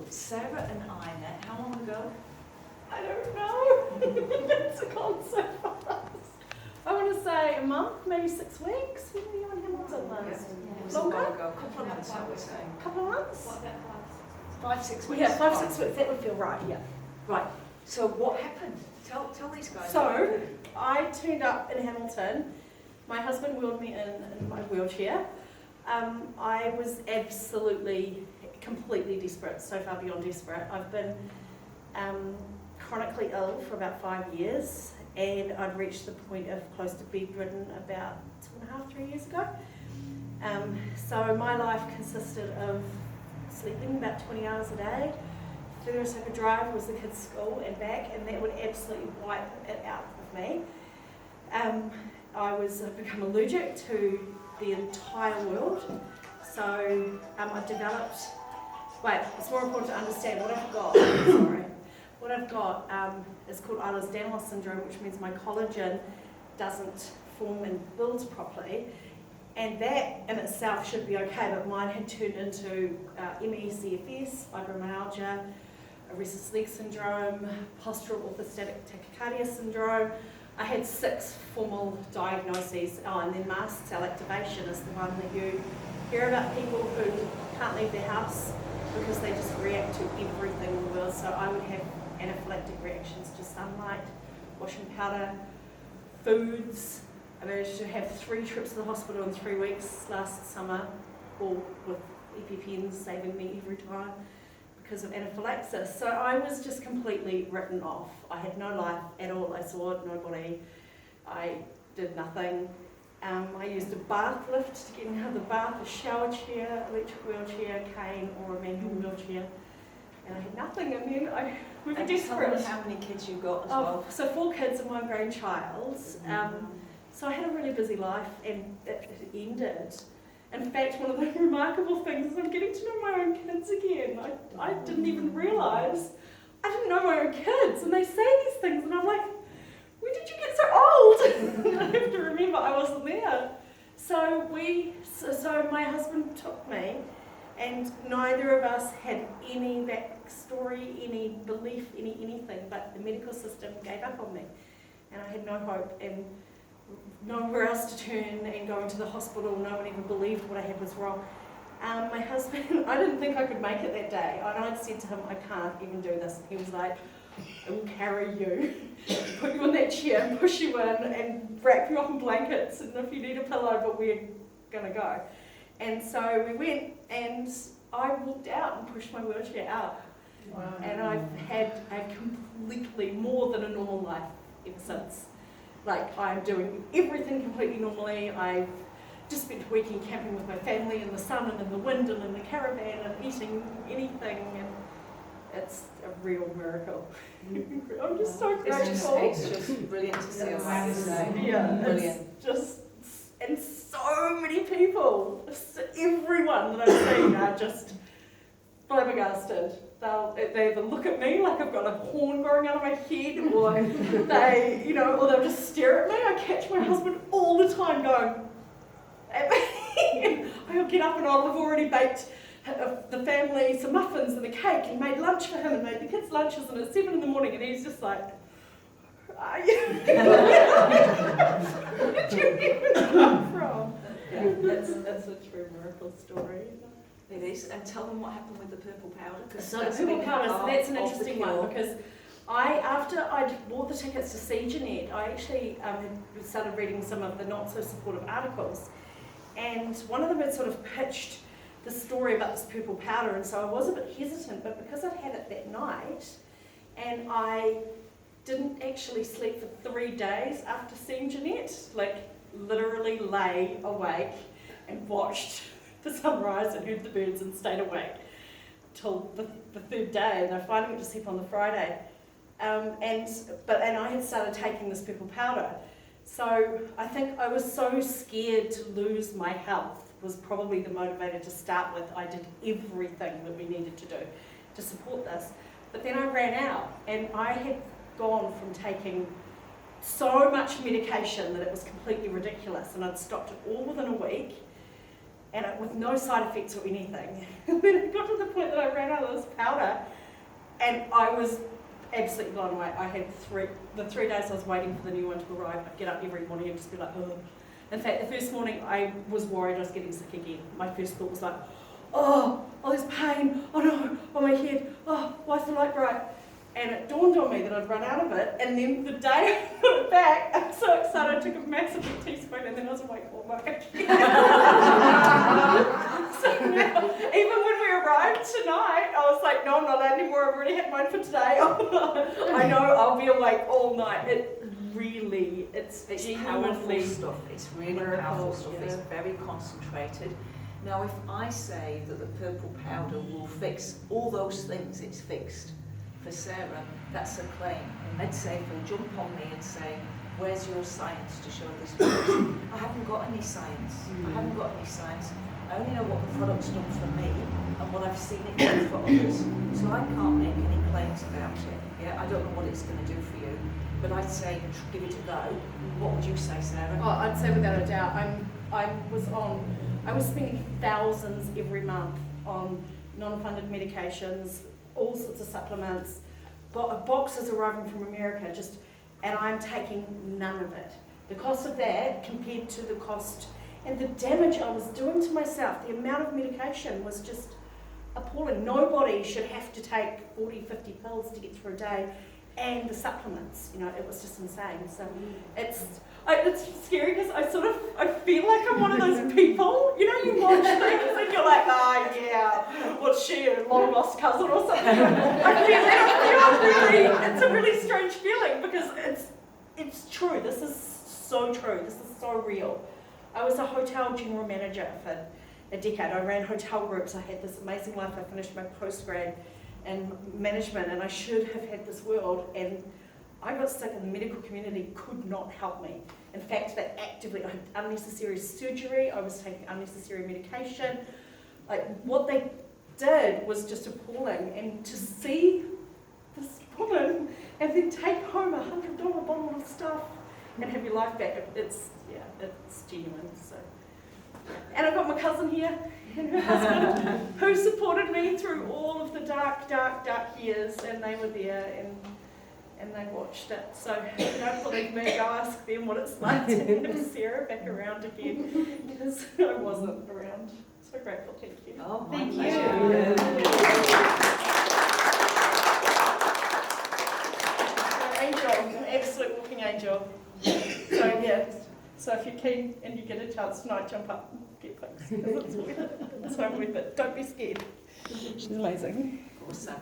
Sarah and I met how long ago? I don't know. It's gone so fast. I want to say a month, maybe 6 weeks. When were you in Hamilton last? It was Longer? a while ago, a couple of months, I would say. A couple of months? 5, 6 weeks. Yeah, 5, 6 weeks. That would feel right, yeah. Right, so what happened? Tell these guys. So, I turned up in Hamilton. My husband wheeled me in my wheelchair. I was absolutely, completely desperate, so far beyond desperate. I've been chronically ill for about 5 years, and I'd reached the point of close to bedridden about 2.5, 3 years ago. So my life consisted of sleeping about 20 hours a day. The furthest I could drive was the kids' school and back, and that would absolutely wipe it out of me. I've become allergic to the entire world, so I developed, it's more important to understand what I've got, sorry. What I've got is called Ehler's Danlos syndrome, which means my collagen doesn't form and build properly, and that in itself should be okay, but mine had turned into ME/CFS, fibromyalgia, restless leg syndrome, postural orthostatic tachycardia syndrome. I had 6 formal diagnoses. And then mast cell activation is the one that you hear about, people who can't leave their house because they just react to everything in the world. So I would have anaphylactic reactions to sunlight, washing powder, foods. I managed to have 3 trips to the hospital in 3 weeks last summer, all with EpiPens saving me every time because of anaphylaxis. So I was just completely written off. I had no life at all. I saw nobody. I did nothing. I used a bath lift to get out of the bath, a shower chair, electric wheelchair, cane, or a manual wheelchair. And I had nothing. I mean, we were desperate. Tell them how many kids you got as well. So 4 kids and 1 grandchild. So I had a really busy life, and it ended. In fact, one of the remarkable things is I'm getting to know my own kids again. I didn't even realise I didn't know my own kids, and they say these things, and I'm like, when did you get so old? I have to remember I wasn't there. So my husband took me, and neither of us had any backstory, any belief, anything, but the medical system gave up on me, and I had no hope and nowhere else to turn, and going to the hospital, no one even believed what I had was wrong. My husband, I didn't think I could make it that day, and I'd said to him, I can't even do this. He was like, I will carry you, put you in that chair, and push you in, and wrap you up in blankets, and if you need a pillow, but we're gonna go. And so we went, and I walked out and pushed my wheelchair out. Wow. And I've had a completely more than a normal life ever since. Like, I'm doing everything completely normally. I've just spent a weekend camping with my family in the sun and in the wind and in the caravan and eating anything, and it's a real miracle. I'm just so grateful. It's just brilliant to see. Yeah, brilliant. It's just, and so many people, everyone that I've seen are just flabbergasted. They either look at me like I've got a horn growing out of my head, or or they'll just stare at me. I catch my husband all the time going at me. I'll get up and I'll have already baked the family some muffins and a cake and made lunch for him and made the kids lunches, and it's 7 in the morning and he's just like, are you? Where did you even come from? Yeah, that's a true miracle story. It is, and tell them what happened with the purple powder. So the purple powder, that's an interesting one, because after I bought the tickets to see Jeanette, I actually had started reading some of the not so supportive articles, and one of them had sort of pitched the story about this purple powder, and so I was a bit hesitant, but because I'd had it that night, and I didn't actually sleep for 3 days after seeing Jeanette, like literally lay awake and watched the sunrise and heard the birds and stayed awake till the 3rd day, and I finally went to sleep on the Friday. And I had started taking this purple powder. So I think I was so scared to lose my health was probably the motivator to start with. I did everything that we needed to do to support this. But then I ran out, and I had gone from taking so much medication that it was completely ridiculous, and I'd stopped it all within a week. and with no side effects or anything. And then it got to the point that I ran out of this powder, and I was absolutely blown away. I had the 3 days I was waiting for the new one to arrive, I'd get up every morning and just be like, ugh. In fact, the first morning I was worried I was getting sick again. My first thought was like, oh, there's pain, oh no, on my head, oh, why's the light bright? And it dawned on me that I'd run out of it, and then the day I got it back, I was so excited, I took a massive big teaspoon, and then I was awake all night again. So now, even when we arrived tonight, I was like, no, I'm not anymore, I've already had mine for today. I know I'll be awake all night. It's It's genuinely powerful stuff. It's really miracle, powerful stuff. yeah. It's very concentrated. Now, if I say that the purple powder will fix all those things it's fixed, for Sarah, that's a claim. I'd say if he'll jump on me and say, where's your science to show this works? I haven't got any science. I haven't got any science. I only know what the product's done for me and what I've seen it do for others. So I can't make any claims about it. Yeah, I don't know what it's going to do for you, but I'd say give it a go. What would you say, Sarah? Oh, I'd say without a doubt. I was spending thousands every month on non-funded medications, all sorts of supplements, boxes arriving from America, and I'm taking none of it. The cost of that compared to the cost and the damage I was doing to myself, the amount of medication was just appalling. Nobody should have to take 40, 50 pills to get through a day, and the supplements, it was just insane. So it's scary because I feel like I'm one of those people, you watch things and you're like, yeah, what's she, a long lost cousin or something? It's a really strange feeling because it's true. This is so true. This is so real. I was a hotel general manager for a decade. I ran hotel groups. I had this amazing life. I finished my postgrad in management, and I should have had this world, and I got sick, and the medical community could not help me. In fact, they actively, I had unnecessary surgery, I was taking unnecessary medication. Like, what they did was just appalling, and to see this woman and then take home a $100 bottle of stuff and have your life back, it's genuine. So, and I've got my cousin here and her husband who supported me through all of the dark years, and they were there and they watched it. So don't believe me, go ask them what it's like to have Sarah back around again, because I wasn't around. So grateful, thank you. Oh, my Thank pleasure. Angel, an absolute walking angel. So if you're keen and you get a chance tonight, jump up and get fixed. It's worth it. It's so worth it. Don't be scared. She's amazing. Awesome.